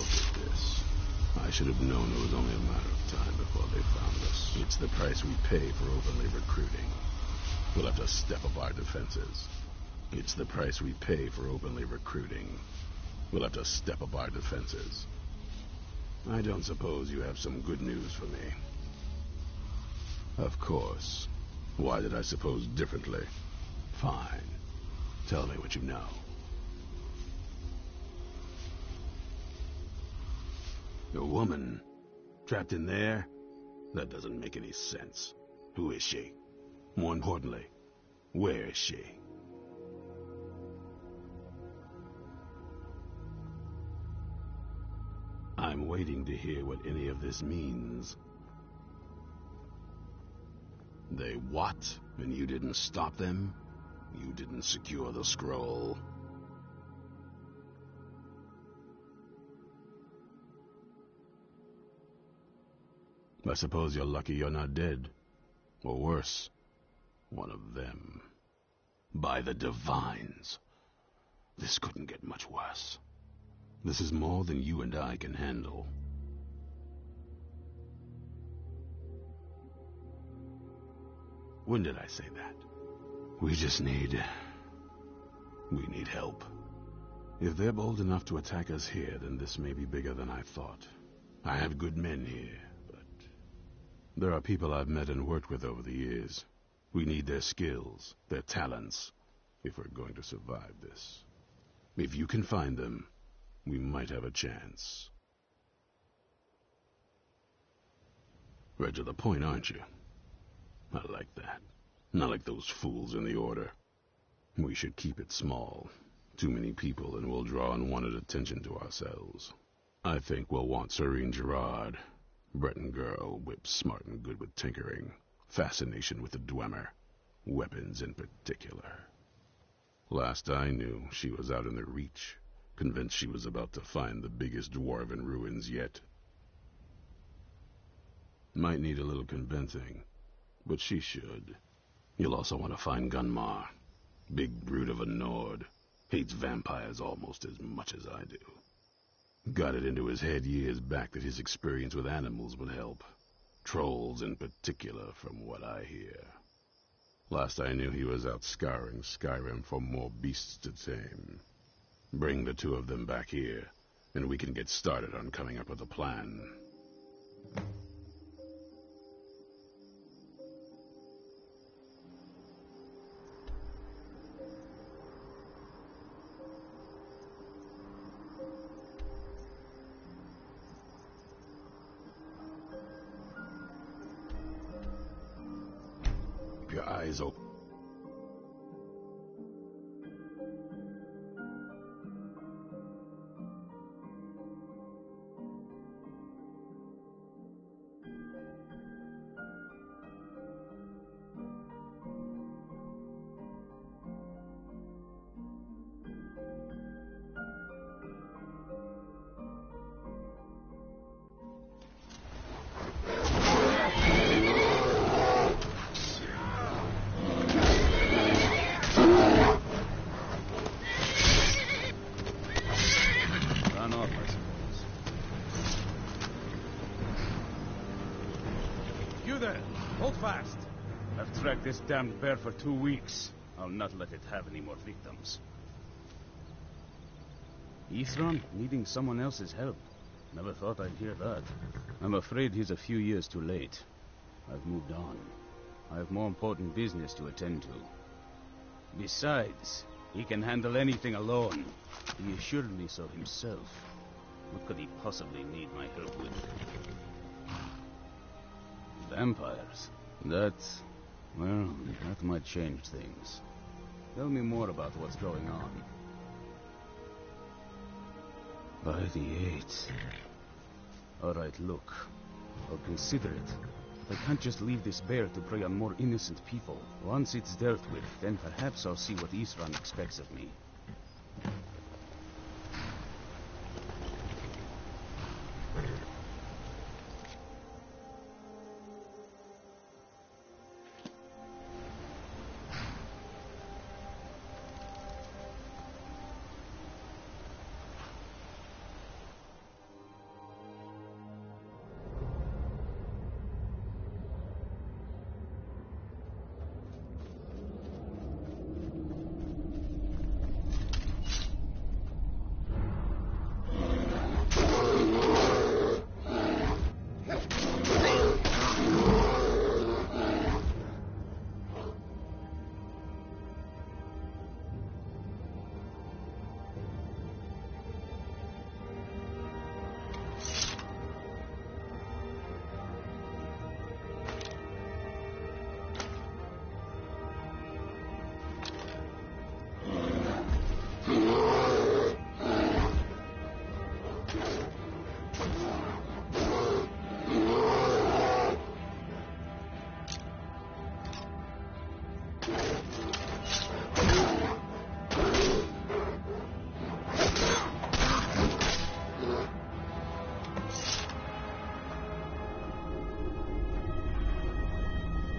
at this. I should have known it was only a matter of time before they found us. It's the price we pay for openly recruiting. We'll have to step up our defenses. It's the price we pay for openly recruiting. We'll have to step up our defenses. I don't suppose you have some good news for me. Of course. Why did I suppose differently? Fine. Tell me what you know. A woman? Trapped in there? That doesn't make any sense. Who is she? More importantly, where is she? I'm waiting to hear what any of this means. They what? And you didn't stop them? You didn't secure the scroll? I suppose you're lucky you're not dead. Or worse, one of them. By the Divines. This couldn't get much worse. This is more than you and I can handle. When did I say that? We need help. If they're bold enough to attack us here, then this may be bigger than I thought. I have good men here, but there are people I've met and worked with over the years. We need their skills, their talents, if we're going to survive this. If you can find them, we might have a chance. Right to the point, aren't you? I like that. Not like those fools in the Order. We should keep it small. Too many people and we'll draw unwanted attention to ourselves. I think we'll want Serene Gerard. Breton girl, whip smart and good with tinkering. Fascination with the Dwemer. Weapons in particular. Last I knew, she was out in the Reach, convinced she was about to find the biggest dwarven ruins yet. Might need a little convincing, but she should. You'll also want to find Gunmar. Big brute of a Nord. Hates vampires almost as much as I do. Got it into his head years back that his experience with animals would help. Trolls in particular, from what I hear. Last I knew he was out scouring Skyrim for more beasts to tame. Bring the two of them back here, and we can get started on coming up with a plan. Your eyes open. Hold fast. I've tracked this damned bear for 2 weeks. I'll not let it have any more victims. Ithron needing someone else's help. Never thought I'd hear that. I'm afraid he's a few years too late. I've moved on. I have more important business to attend to. Besides, he can handle anything alone. He assured me so himself. What could he possibly need my help with? Vampires? That might change things. Tell me more about what's going on. By the 8th. Alright, look. I'll consider it. But I can't just leave this bear to prey on more innocent people. Once it's dealt with, then perhaps I'll see what Ithran expects of me.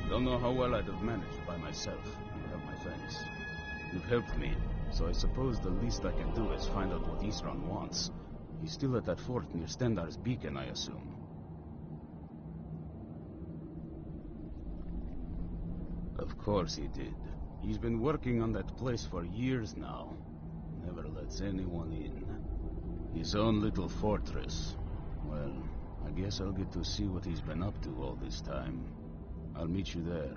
Don't know how well I'd have managed by myself. You have my thanks. You've helped me, so I suppose the least I can do is find out what Isran wants. He's still at that fort near Stendar's beacon, I assume. Of course he did. He's been working on that place for years now. Never lets anyone in. His own little fortress. Well, I guess I'll get to see what he's been up to all this time. I'll meet you there.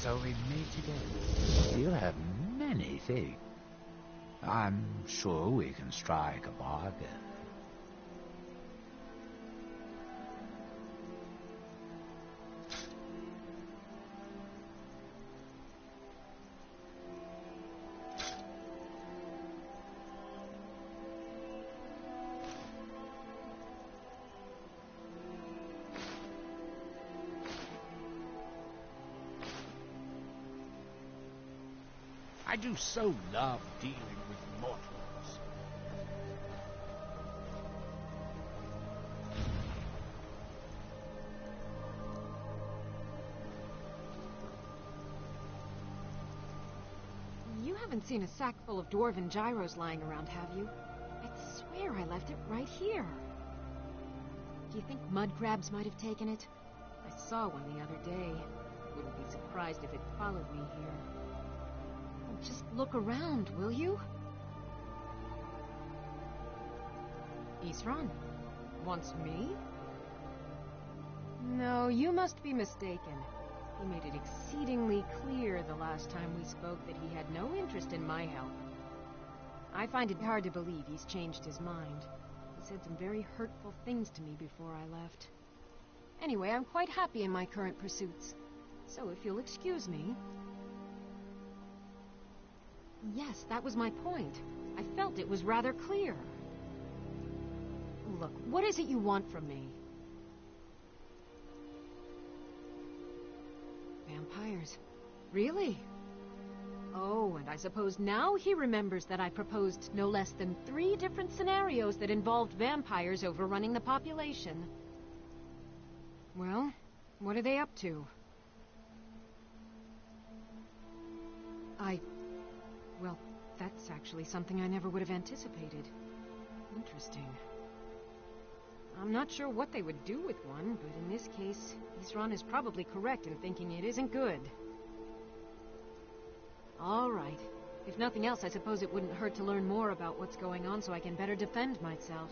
So we meet again. You have many things. I'm sure we can strike a bargain. I do so love dealing with mortals. You haven't seen a sack full of dwarven gyros lying around, have you? I swear I left it right here. Do you think mud crabs might have taken it? I saw one the other day. Wouldn't be surprised if it followed me here. Just look around, will you? Isran? Wants me? No, you must be mistaken. He made it exceedingly clear the last time we spoke that he had no interest in my help. I find it hard to believe he's changed his mind. said some very hurtful things to me before I left. Anyway, I'm quite happy in my current pursuits. So if you'll excuse me... Yes, that was my point. I felt it was rather clear. Look, what is it you want from me? Vampires. Really? Oh, and I suppose now he remembers that I proposed no less than 3 different scenarios that involved vampires overrunning the population. Well, what are they up to? Well, that's actually something I never would have anticipated. Interesting. I'm not sure what they would do with one, but in this case, Isran is probably correct in thinking it isn't good. All right. If nothing else, I suppose it wouldn't hurt to learn more about what's going on so I can better defend myself.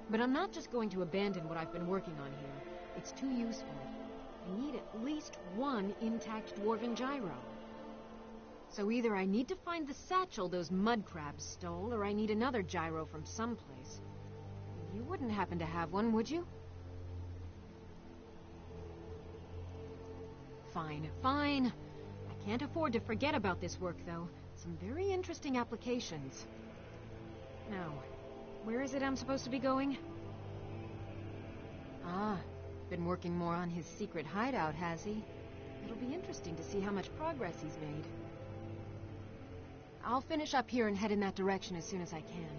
But I'm not just going to abandon what I've been working on here. It's too useful. I need at least 1 intact dwarven gyro. So either I need to find the satchel those mud crabs stole, or I need another gyro from someplace. You wouldn't happen to have one, would you? Fine, fine. I can't afford to forget about this work, though. Some very interesting applications. Now, where is it I'm supposed to be going? Ah, been working more on his secret hideout, has he? It'll be interesting to see how much progress he's made. I'll finish up here and head in that direction as soon as I can.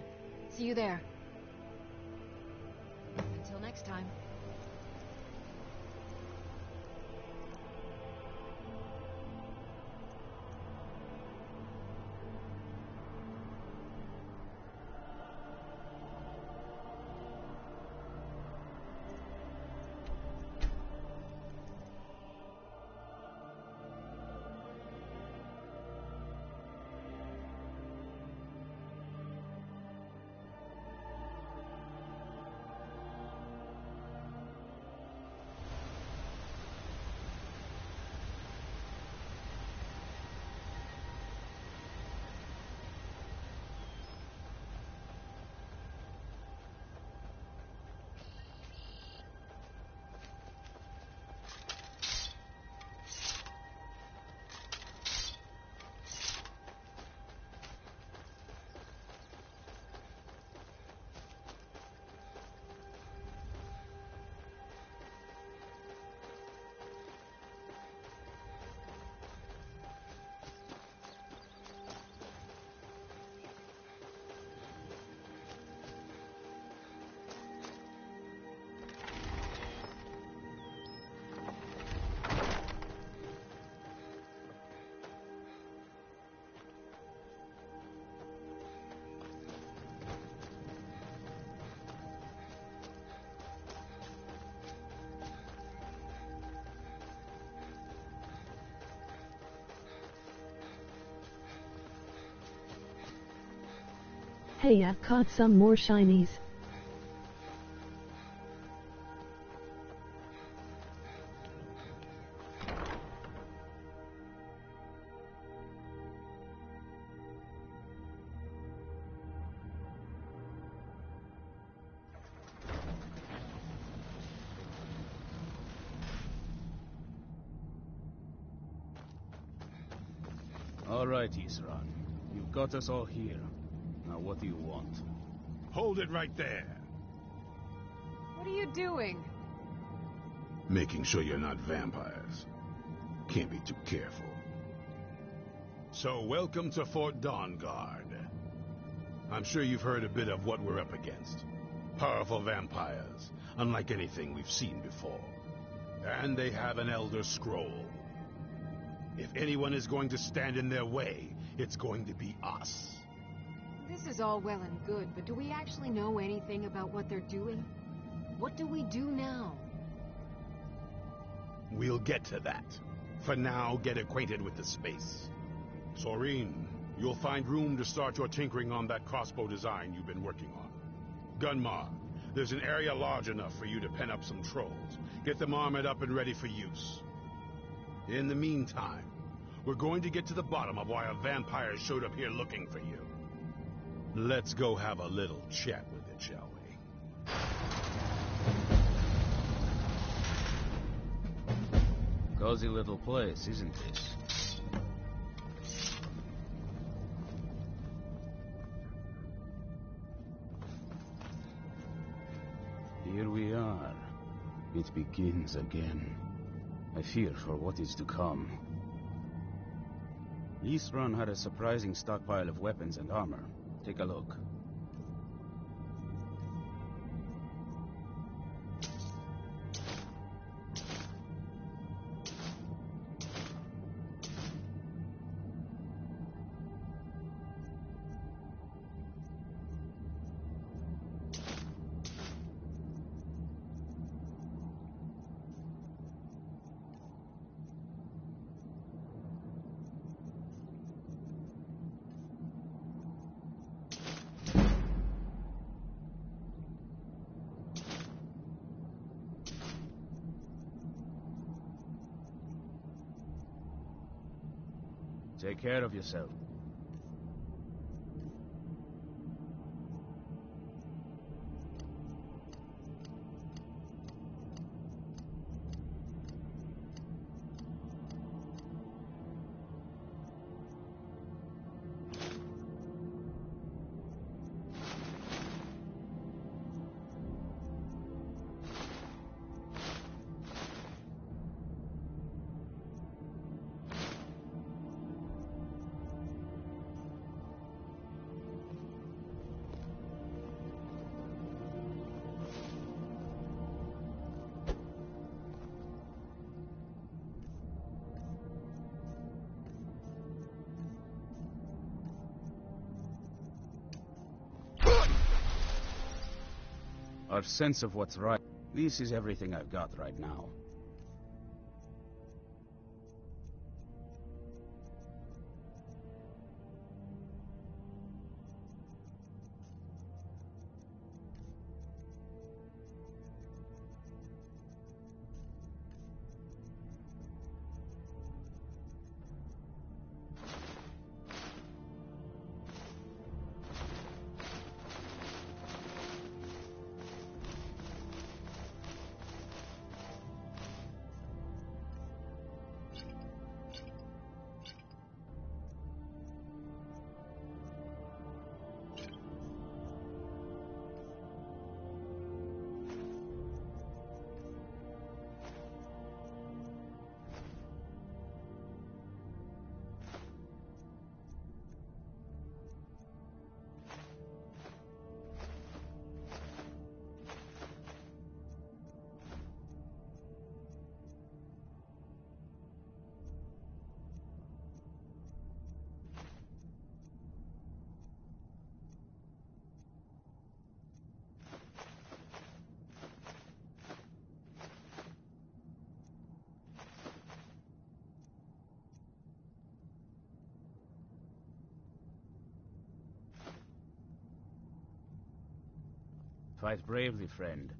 See you there. Until next time. Hey, I caught some more shinies. All right, Isran. You've got us all here. Now what do you want? Hold it right there. What are you doing? Making sure you're not vampires. Can't be too careful. So, welcome to Fort Dawnguard. I'm sure you've heard a bit of what we're up against. Powerful vampires, unlike anything we've seen before. And they have an Elder Scroll. If anyone is going to stand in their way, it's going to be us. This is all well and good, but do we actually know anything about what they're doing? What do we do now? We'll get to that. For now, get acquainted with the space. Soreen, you'll find room to start your tinkering on that crossbow design you've been working on. Gunmar, there's an area large enough for you to pen up some trolls. Get them armored up and ready for use. In the meantime, we're going to get to the bottom of why a vampire showed up here looking for you. Let's go have a little chat with him. it, shall we? Cozy little place, isn't it? Here we are. It begins again. I fear for what is to come. Eastrun had a surprising stockpile of weapons and armor. Take a look. Take care of yourself. Our sense of what's right. This is everything I've got right now. Fight bravely, friend.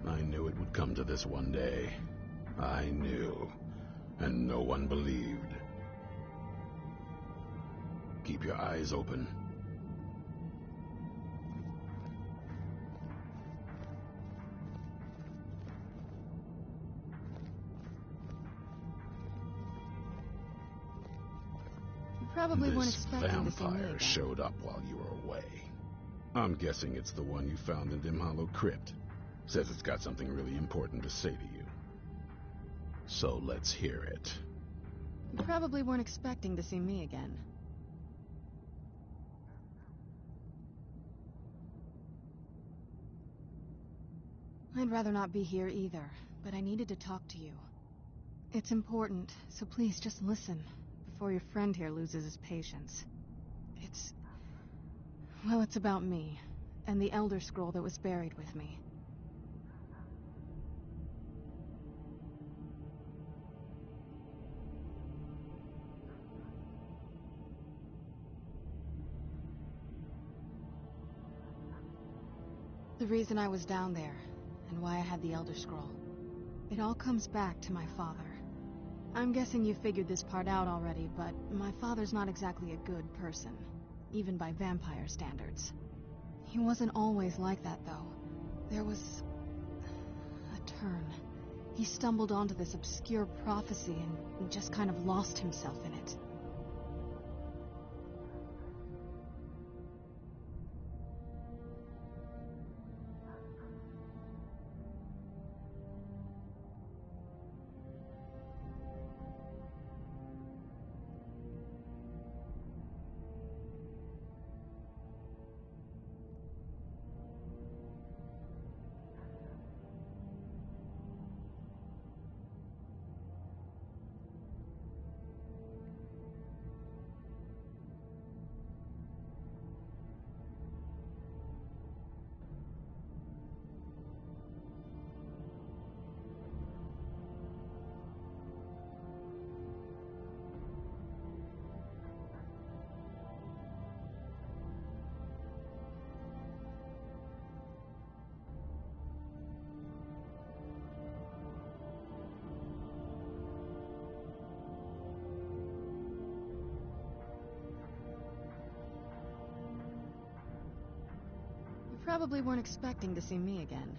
I knew it would come to this one day. I knew. And no one believed. Keep your eyes open. Probably weren't This expecting to see me vampire again. showed up while you were away. I'm guessing it's the one you found in Dim Hollow Crypt. Says it's got something really important to say to you. So let's hear it. You probably weren't expecting to see me again. I'd rather not be here either, but I needed to talk to you. It's important, so please just listen before your friend here loses his patience. Well, it's about me, and the Elder Scroll that was buried with me. The reason I was down there, and why I had the Elder Scroll. It all comes back to my father. I'm guessing you figured this part out already, but my father's not exactly a good person, even by vampire standards. He wasn't always like that, though. There was a turn. He stumbled onto this obscure prophecy and just kind of lost himself in it. You probably weren't expecting to see me again.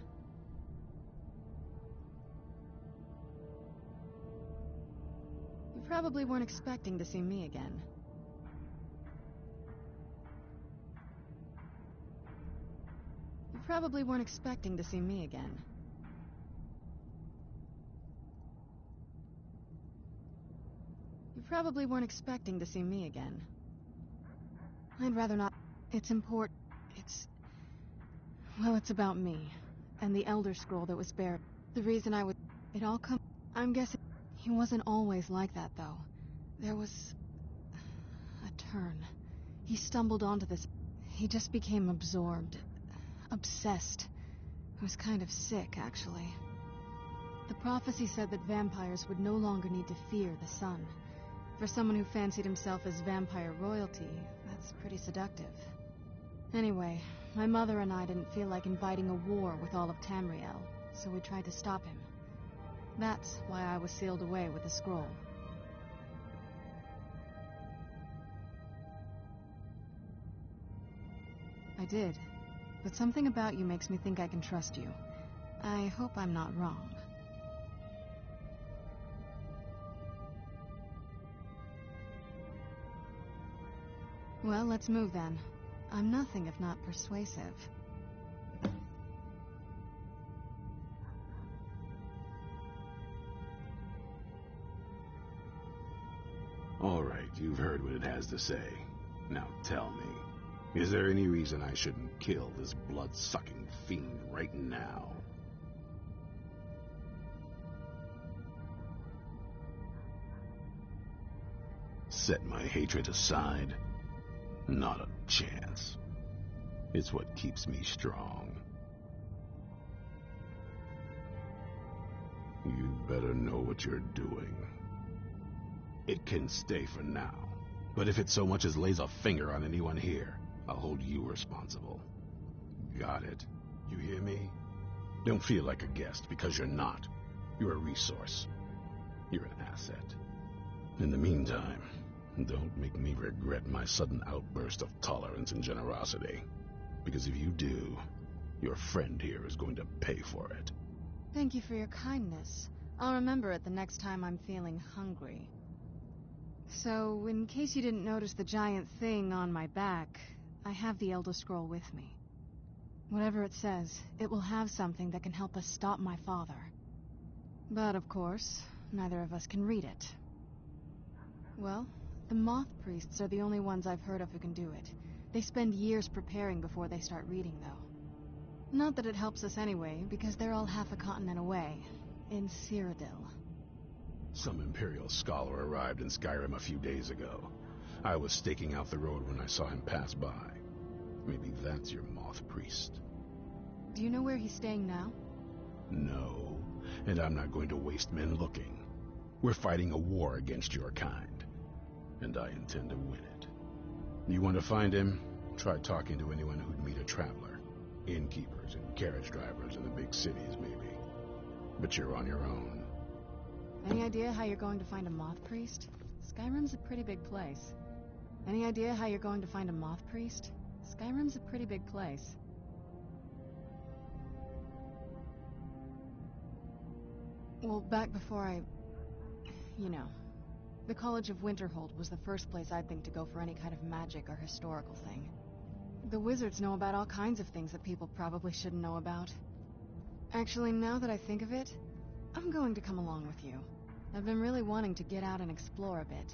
You probably weren't expecting to see me again. You probably weren't expecting to see me again. You probably weren't expecting to see me again. I'd rather not. It's important. Well, it's about me, and the Elder Scroll that was buried. The reason I was... It all come... I'm guessing... He wasn't always like that, though. There was... a turn. He stumbled onto this... He just became absorbed. Obsessed. He was kind of sick, actually. The prophecy said that vampires would no longer need to fear the sun. For someone who fancied himself as vampire royalty, that's pretty seductive. Anyway, my mother and I didn't feel like inviting a war with all of Tamriel, so we tried to stop him. That's why I was sealed away with the scroll. I did, but something about you makes me think I can trust you. I hope I'm not wrong. Well, let's move then. I'm nothing if not persuasive. All right, you've heard what it has to say. Now tell me, is there any reason I shouldn't kill this blood-sucking fiend right now? Set my hatred aside? Not a chance. It's what keeps me strong. You better know what you're doing. It can stay for now, but if it so much as lays a finger on anyone here, I'll hold you responsible. Got it? You hear me? Don't feel like a guest, because you're not. You're a resource. You're an asset. In the meantime, don't make me regret my sudden outburst of tolerance and generosity. Because if you do, your friend here is going to pay for it. Thank you for your kindness. I'll remember it the next time I'm feeling hungry. So, in case you didn't notice the giant thing on my back, I have the Elder Scroll with me. Whatever it says, it will have something that can help us stop my father. But, of course, neither of us can read it. Well, the Moth Priests are the only ones I've heard of who can do it. They spend years preparing before they start reading, though. Not that it helps us anyway, because they're all half a continent away, in Cyrodiil. Some Imperial scholar arrived in Skyrim a few days ago. I was staking out the road when I saw him pass by. Maybe that's your Moth Priest. Do you know where he's staying now? No, and I'm not going to waste men looking. We're fighting a war against your kind, and I intend to win it. You want to find him? Try talking to anyone who'd meet a traveler. Innkeepers and carriage drivers in the big cities, maybe. But you're on your own. Any idea how you're going to find a Moth Priest? Skyrim's a pretty big place. Any idea how you're going to find a Moth Priest? Skyrim's a pretty big place. Well, back before the College of Winterhold was the first place I'd think to go for any kind of magic or historical thing. The wizards know about all kinds of things that people probably shouldn't know about. Actually, now that I think of it, I'm going to come along with you. I've been really wanting to get out and explore a bit.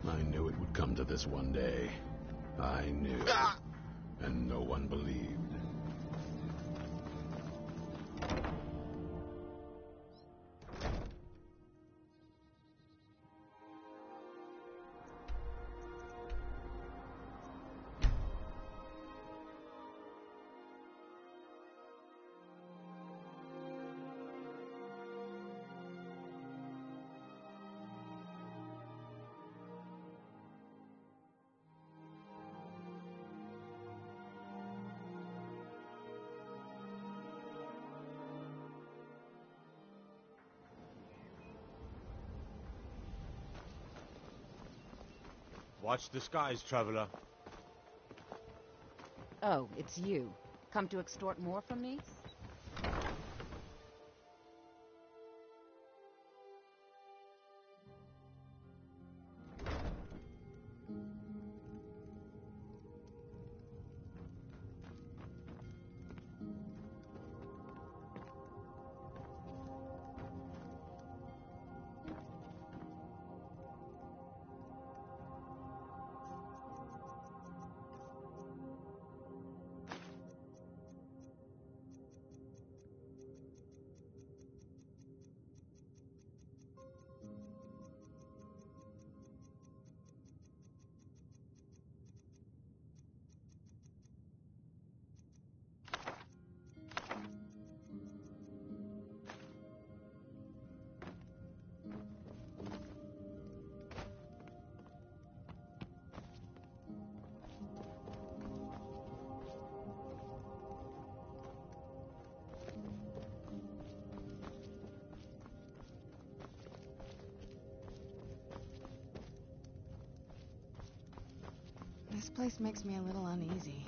I knew it would come to this one day. I knew. And no one believed. Watch the skies, traveler. Oh, it's you. Come to extort more from me? This place makes me a little uneasy.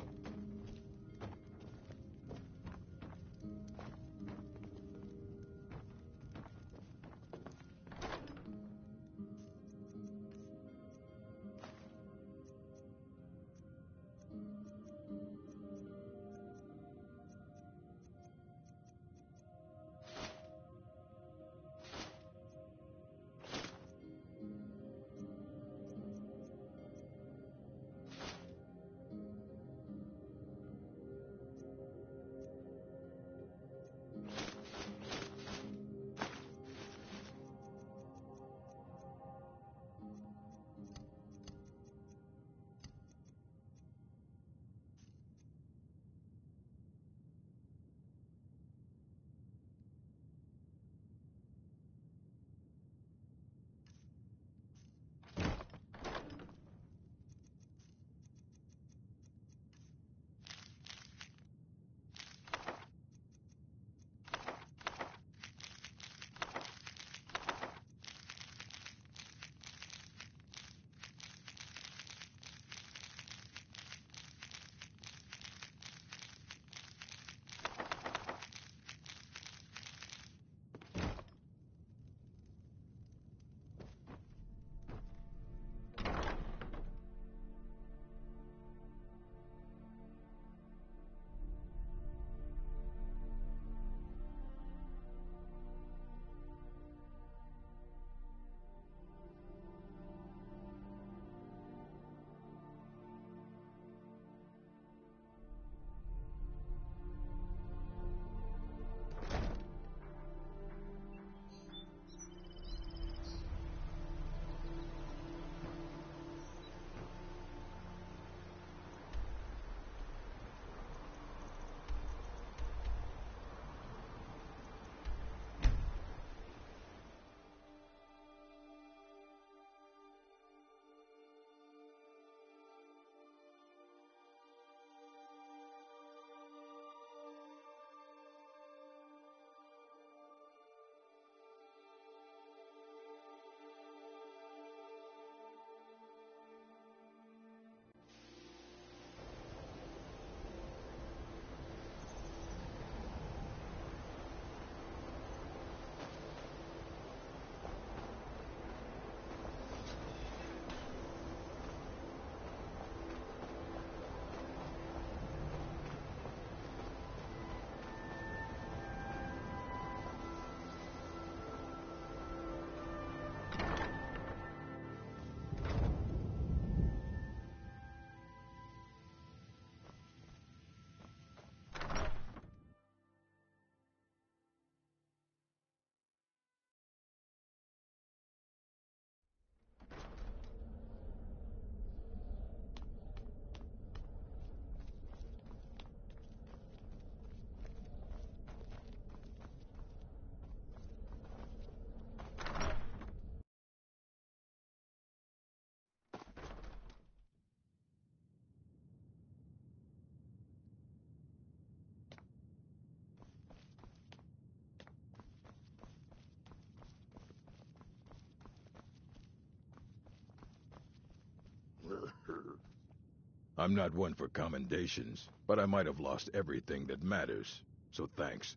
I'm not one for commendations, but I might have lost everything that matters, so thanks.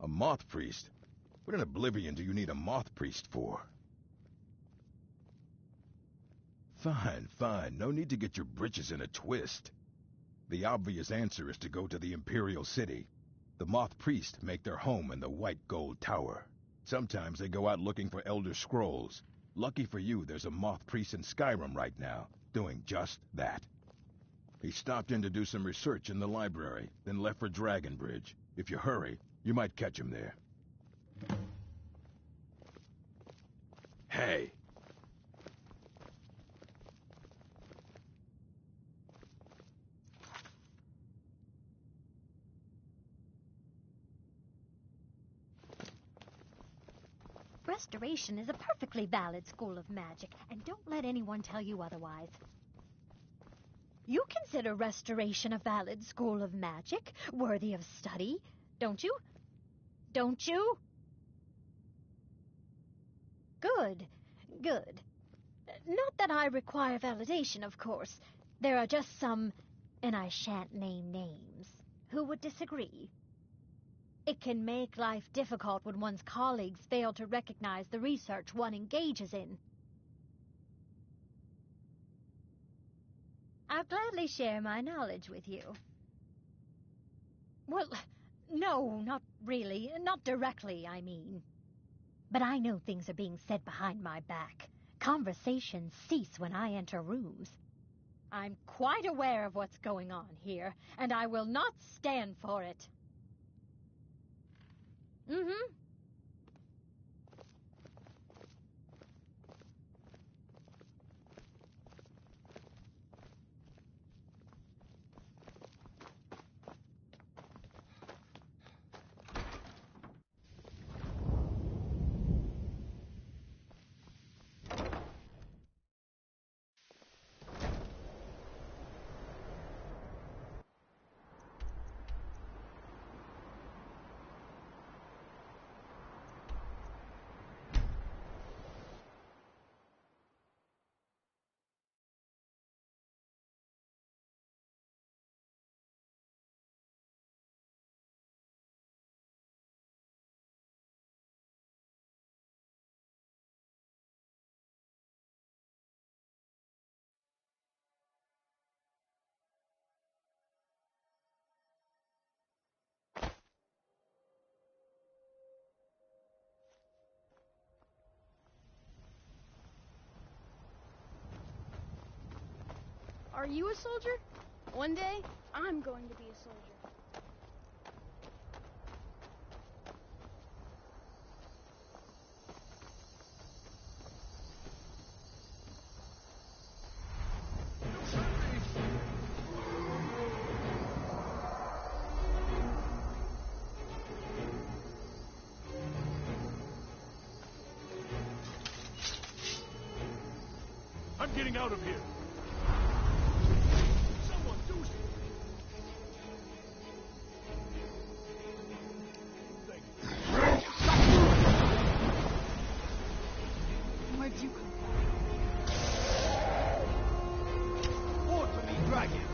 A moth priest? What in Oblivion do you need a moth priest for? Fine, fine. No need to get your britches in a twist. The obvious answer is to go to the Imperial City. The moth priests make their home in the White Gold Tower. Sometimes they go out looking for Elder Scrolls. Lucky for you, there's a moth priest in Skyrim right now, doing just that. He stopped in to do some research in the library, then left for Dragonbridge. If you hurry, you might catch him there. Hey! Restoration is a perfectly valid school of magic, and don't let anyone tell you otherwise. You consider Restoration a valid school of magic, worthy of study, don't you? Don't you? Good, good. Not that I require validation, of course. There are just some, and I shan't name names, who would disagree. It can make life difficult when one's colleagues fail to recognize the research one engages in. I'll gladly share my knowledge with you. Well, no, not really. Not directly, I mean. But I know things are being said behind my back. Conversations cease when I enter rooms. I'm quite aware of what's going on here, and I will not stand for it. Mm-hmm. Are you a soldier? One day, I'm going to be a soldier. I'm getting out of here! Someone do something! Where'd you come from? War for me, dragon!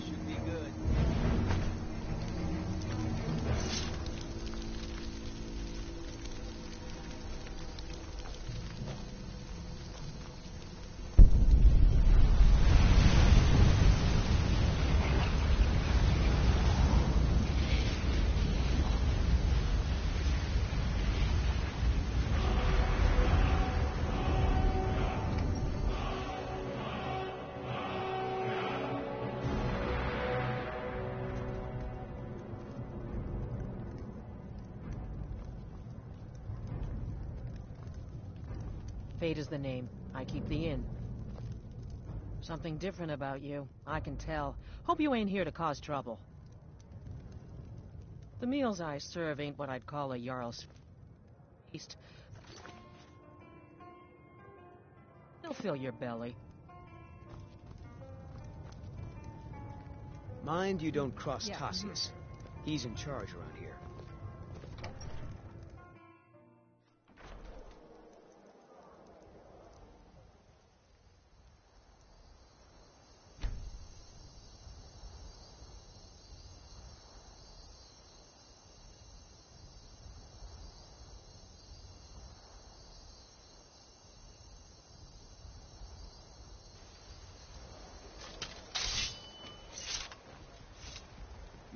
Should be good. Fate is the name. I keep the inn. Something different about you. I can tell. Hope you ain't here to cause trouble. The meals I serve ain't what I'd call a Jarl's feast. They'll fill your belly. Mind you don't cross Yeah. Tassius. He's in charge around here.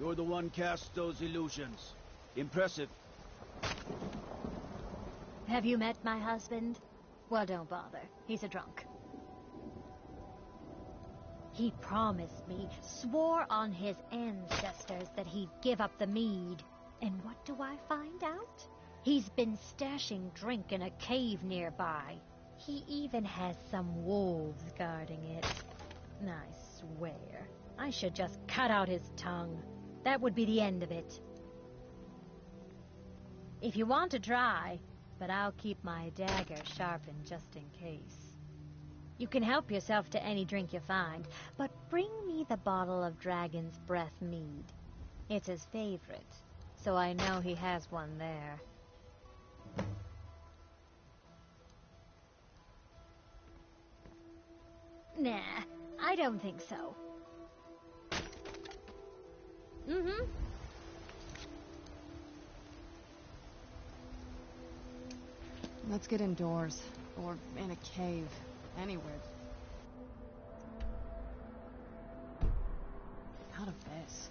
You're the one cast those illusions. Impressive. Have you met my husband? Well, don't bother. He's a drunk. He promised me, swore on his ancestors that he'd give up the mead. And what do I find out? He's been stashing drink in a cave nearby. He even has some wolves guarding it. I swear, I should just cut out his tongue. That would be the end of it. If you want to try, but I'll keep my dagger sharpened just in case. You can help yourself to any drink you find, but bring me the bottle of Dragon's Breath mead. It's his favorite, so I know he has one there. Nah, I don't think so. Mm-hmm. Let's get indoors. Or in a cave. Anywhere. Out of this.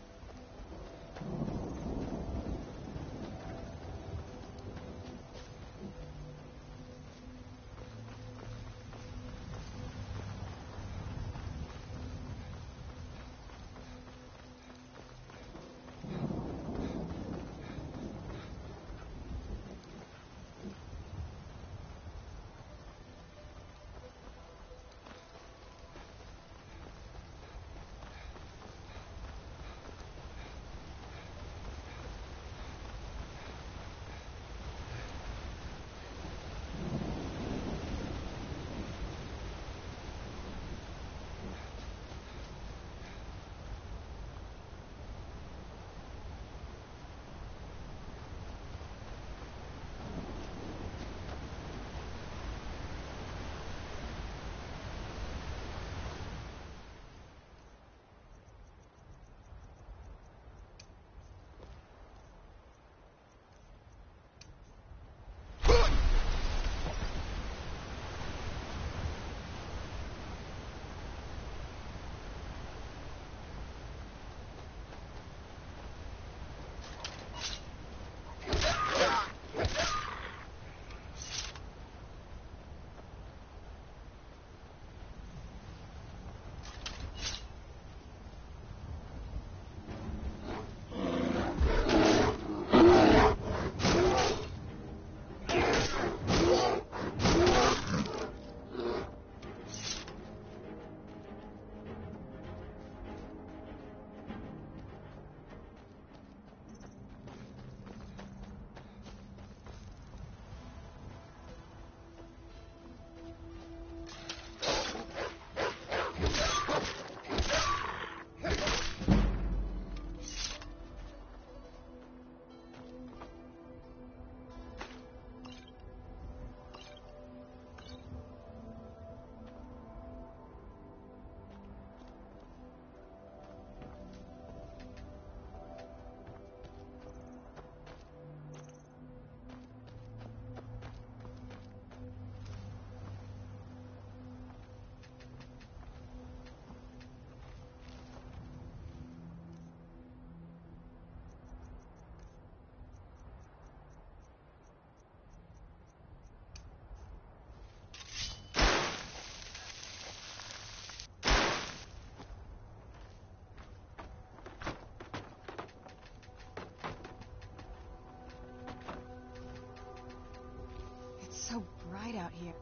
So bright out here.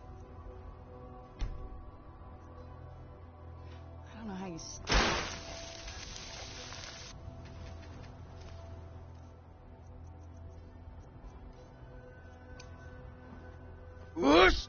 I don't know how you stay. Whoosh!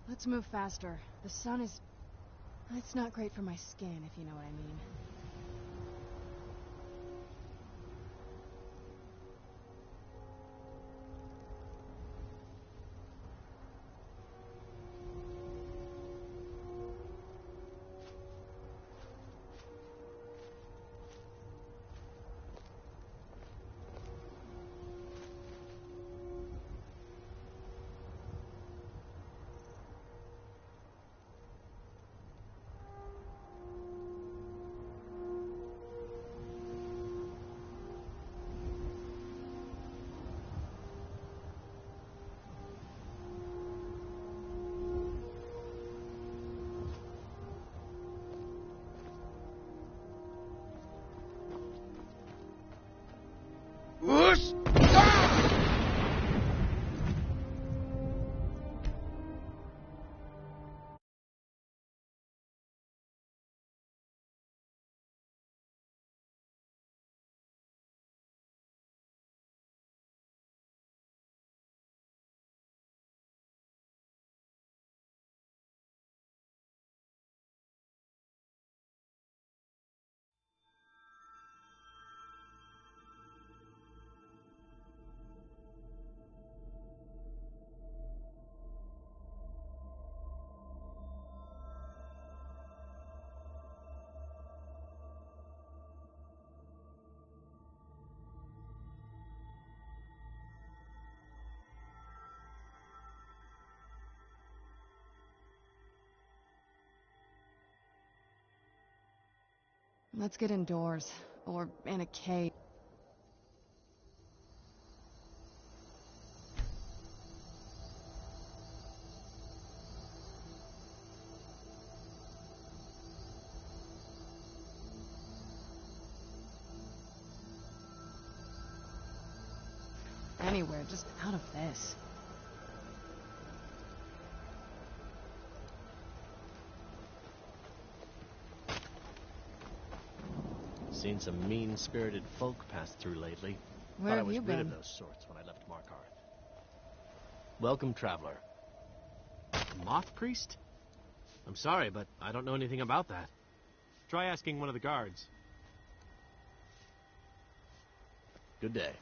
Let's move faster. The sun is... It's not great for my skin, if you know what I mean. Whoosh! Let's get indoors. Or in a cave. Anywhere, just out of this. Seen some mean-spirited folk pass through lately. Where Thought have I was you rid been? of those sorts when I left Markarth. Welcome, traveler. Moth priest? I'm sorry, but I don't know anything about that. Try asking one of the guards. Good day.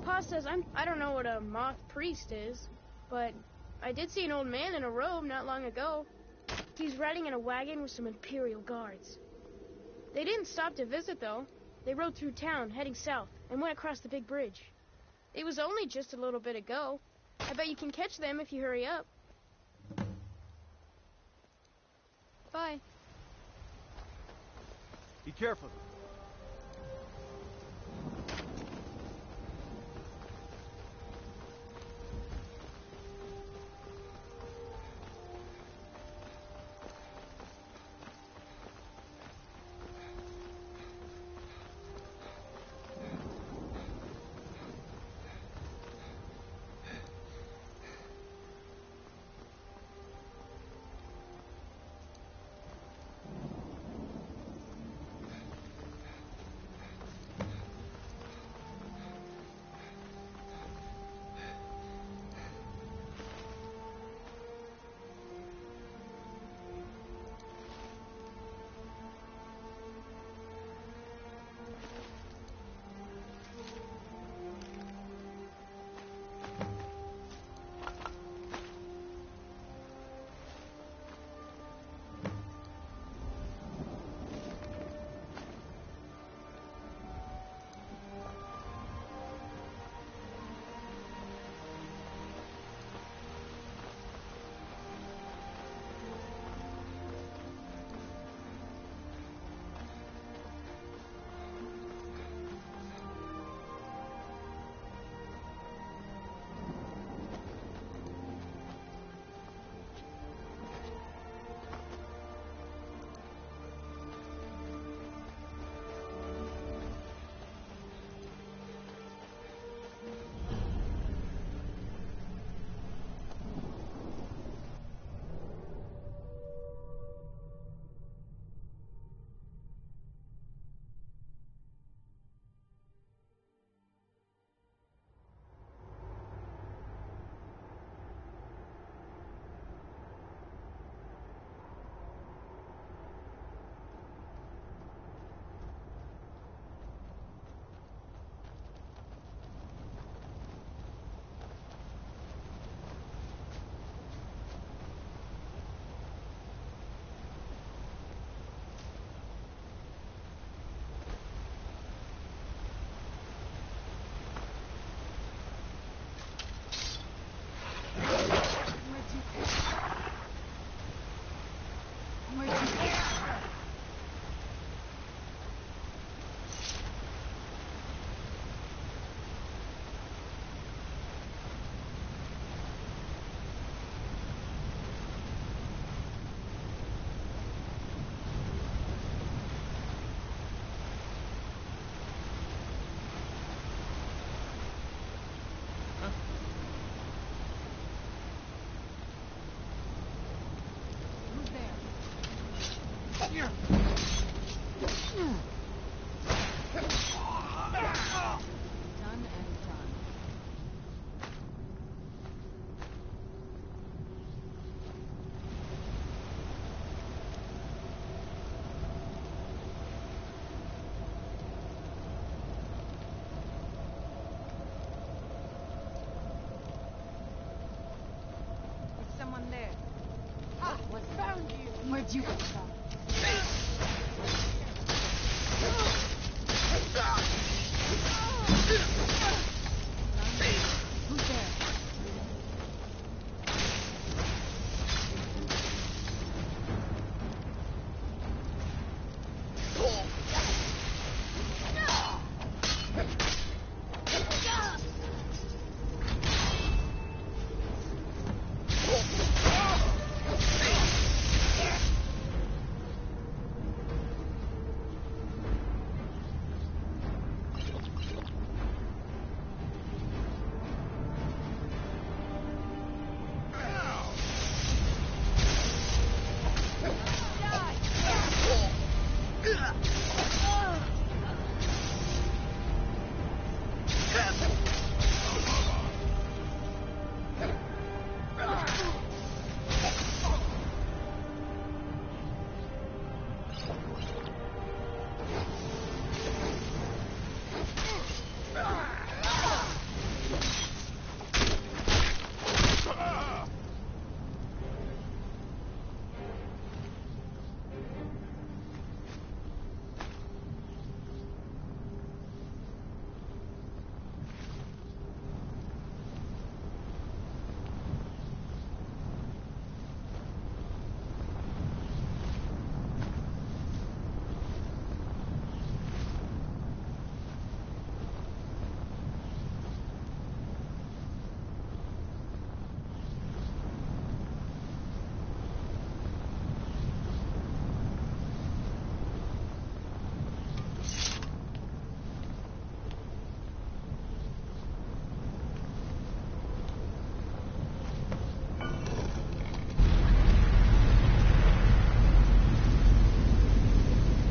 Pa says I don't know what a moth priest is, but I did see an old man in a robe not long ago. He's riding in a wagon with some Imperial guards. They didn't stop to visit, though. They rode through town, heading south, and went across the big bridge. It was only just a little bit ago. I bet you can catch them if you hurry up. Bye. Be careful. here! Done and done. Is someone there? Ah, what found you? Where'd you come from? Who's there?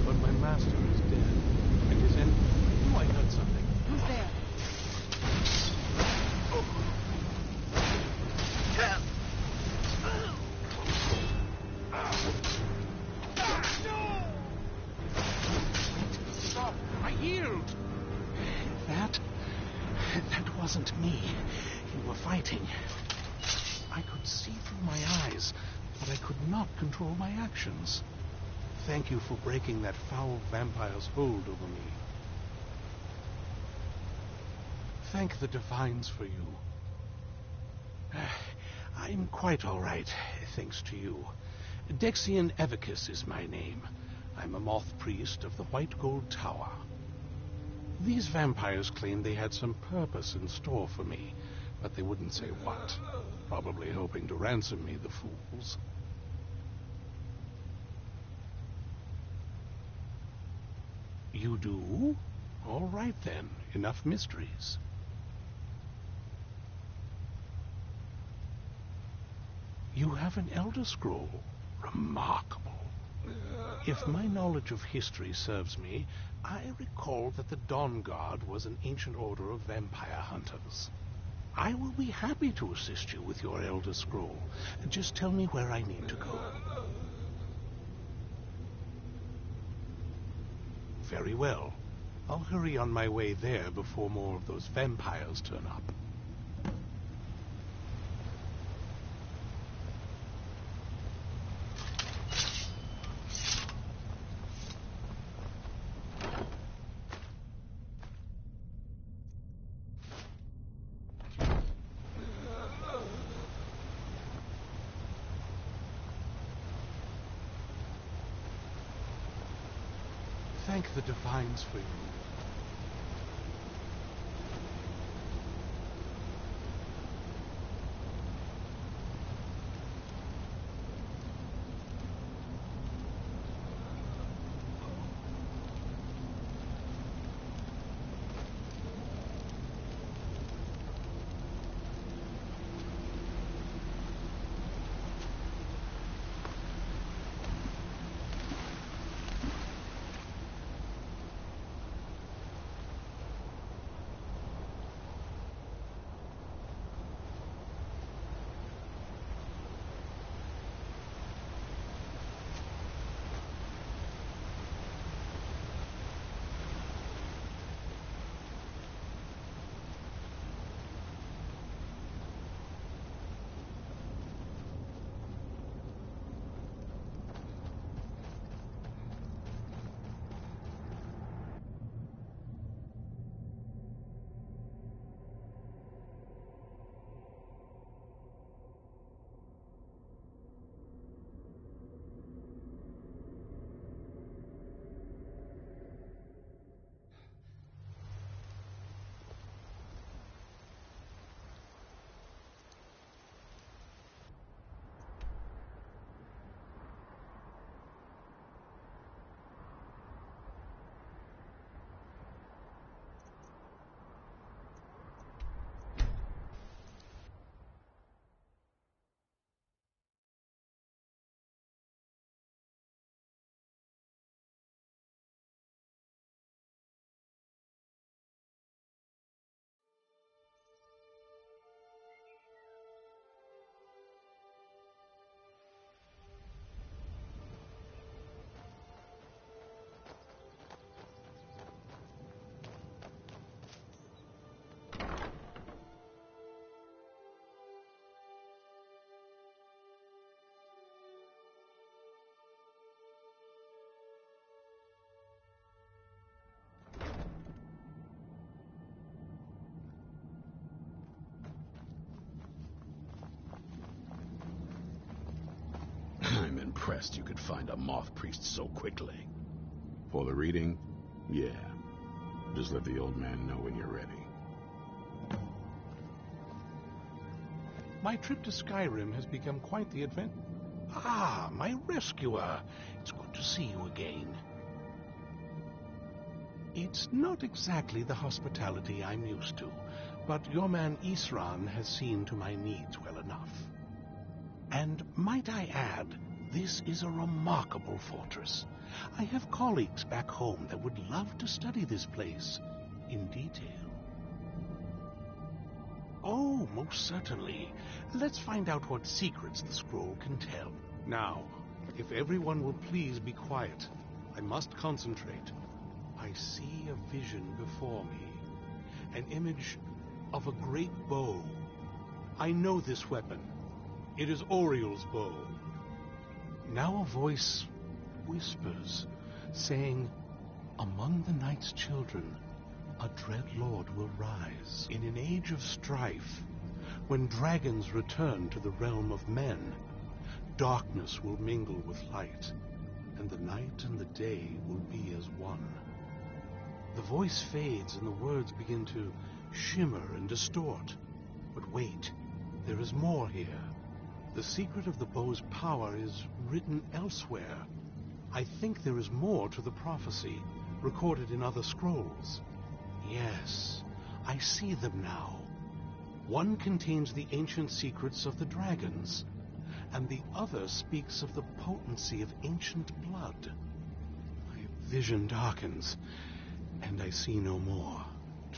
But my master is dead. And his enemy... Oh, I heard something. Who's there? Stop! I yield! That wasn't me. You were fighting. I could see through my eyes, but I could not control my actions. Thank you for breaking that foul vampire's hold over me. Thank the divines for you. I'm quite all right, thanks to you. Dexian Evicus is my name. I'm a moth priest of the White Gold Tower. These vampires claimed they had some purpose in store for me, but they wouldn't say what. Probably hoping to ransom me, the fools. You do? All right, then. Enough mysteries. You have an Elder Scroll. Remarkable. If my knowledge of history serves me, I recall that the Dawn Guard was an ancient order of vampire hunters. I will be happy to assist you with your Elder Scroll. Just tell me where I need to go. Very well. I'll hurry on my way there before more of those vampires turn up. Thank the divines for you. impressed you could find a moth priest so quickly. For the reading, yeah. Just let the old man know when you're ready. My trip to Skyrim has become quite the adventure. Ah, my rescuer. It's good to see you again. It's not exactly the hospitality I'm used to, but your man Isran has seen to my needs well enough. And might I add, this is a remarkable fortress. I have colleagues back home that would love to study this place in detail. Oh, most certainly. Let's find out what secrets the scroll can tell. Now, if everyone will please be quiet, I must concentrate. I see a vision before me, an image of a great bow. I know this weapon. It is Oriel's bow. Now a voice whispers, saying, "Among the night's children, a dread lord will rise. In an age of strife, when dragons return to the realm of men, darkness will mingle with light, and the night and the day will be as one." The voice fades and the words begin to shimmer and distort. But wait, there is more here. The secret of the bow's power is written elsewhere. I think there is more to the prophecy, recorded in other scrolls. Yes, I see them now. One contains the ancient secrets of the dragons, and the other speaks of the potency of ancient blood. My vision darkens, and I see no more.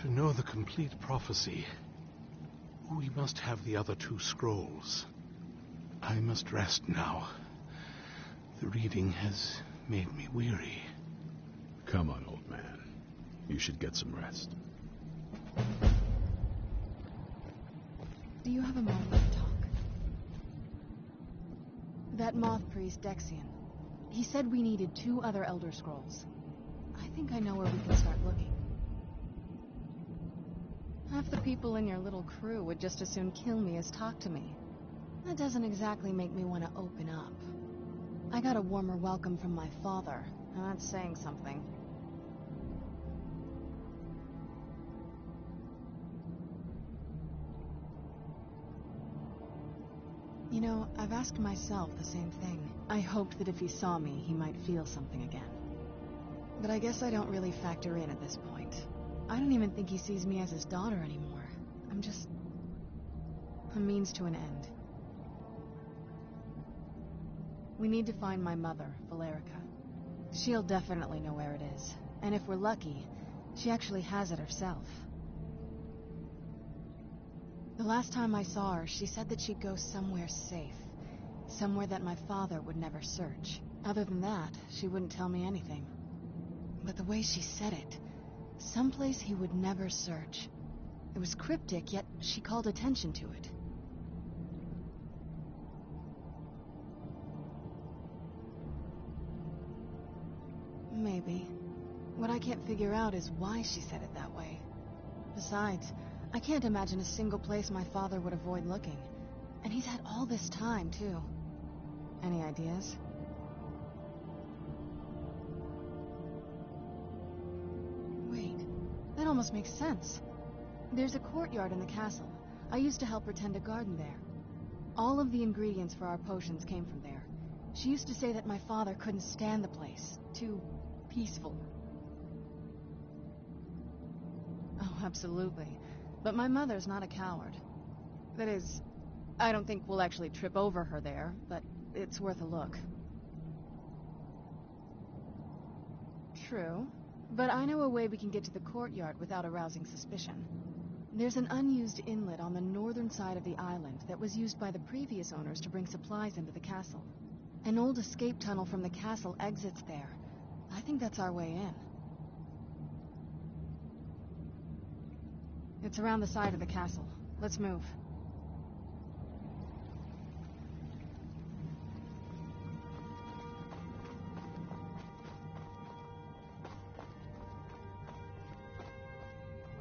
To know the complete prophecy, we must have the other two scrolls. I must rest now. The reading has made me weary. Come on, old man. You should get some rest. Do you have a moment to talk? That moth priest, Dexian, he said we needed 2 other Elder Scrolls. I think I know where we can start looking. Half the people in your little crew would just as soon kill me as talk to me. That doesn't exactly make me want to open up. I got a warmer welcome from my father, and that's saying something. You know, I've asked myself the same thing. I hoped that if he saw me, he might feel something again. But I guess I don't really factor in at this point. I don't even think he sees me as his daughter anymore. I'm just a means to an end. We need to find my mother, Valerica. She'll definitely know where it is. And if we're lucky, she actually has it herself. The last time I saw her, she said that she'd go somewhere safe. Somewhere that my father would never search. Other than that, she wouldn't tell me anything. But the way she said it, someplace he would never search. It was cryptic, yet she called attention to it. Maybe. What I can't figure out is why she said it that way. Besides, I can't imagine a single place my father would avoid looking. And he's had all this time, too. Any ideas? Wait, that almost makes sense. There's a courtyard in the castle. I used to help her tend a garden there. All of the ingredients for our potions came from there. She used to say that my father couldn't stand the place. Too peaceful. Oh, absolutely. But my mother's not a coward. That is, I don't think we'll actually trip over her there, but it's worth a look. True, but I know a way we can get to the courtyard without arousing suspicion. There's an unused inlet on the northern side of the island that was used by the previous owners to bring supplies into the castle. An old escape tunnel from the castle exits there. I think that's our way in. It's around the side of the castle. Let's move.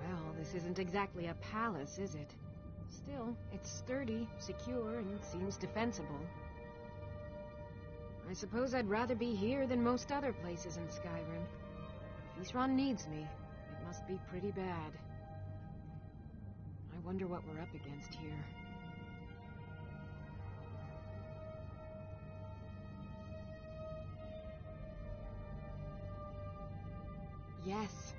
Well, this isn't exactly a palace, is it? Still, it's sturdy, secure, and seems defensible. I suppose I'd rather be here than most other places in Skyrim. If Isran needs me, it must be pretty bad. I wonder what we're up against here. Yes,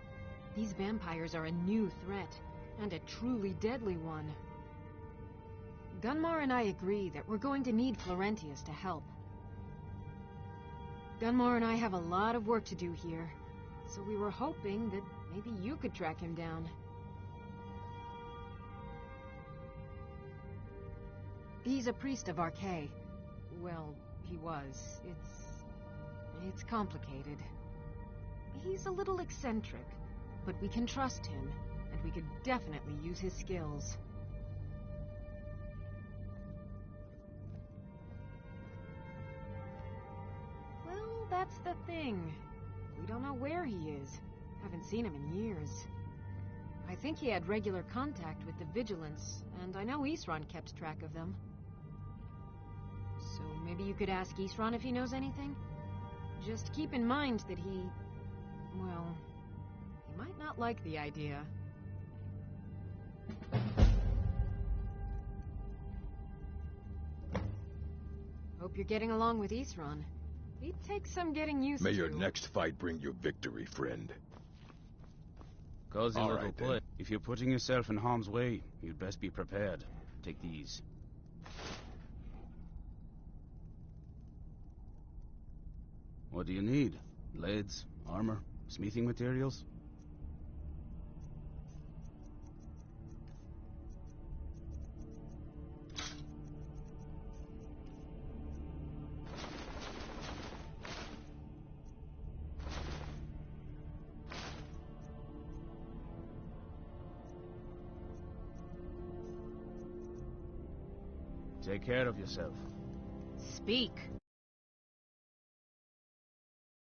these vampires are a new threat, and a truly deadly one. Gunmar and I agree that we're going to need Florentius to help. Gunmar and I have a lot of work to do here, so we were hoping that maybe you could track him down. He's a priest of Archay. Well, he was. It's complicated. He's a little eccentric, but we can trust him, and we could definitely use his skills. Well, that's the thing. We don't know where he is. Haven't seen him in years. I think he had regular contact with the Vigilance, and I know Isran kept track of them. So maybe you could ask Isran if he knows anything? Just keep in mind that well, he might not like the idea. Hope you're getting along with Isran. He'd take some getting used to. May your next fight bring you victory, friend. Cozy All little right, play. then. If you're putting yourself in harm's way, you'd best be prepared. Take these. What do you need? Leads, armor, smithing materials? Take care of yourself. Speak.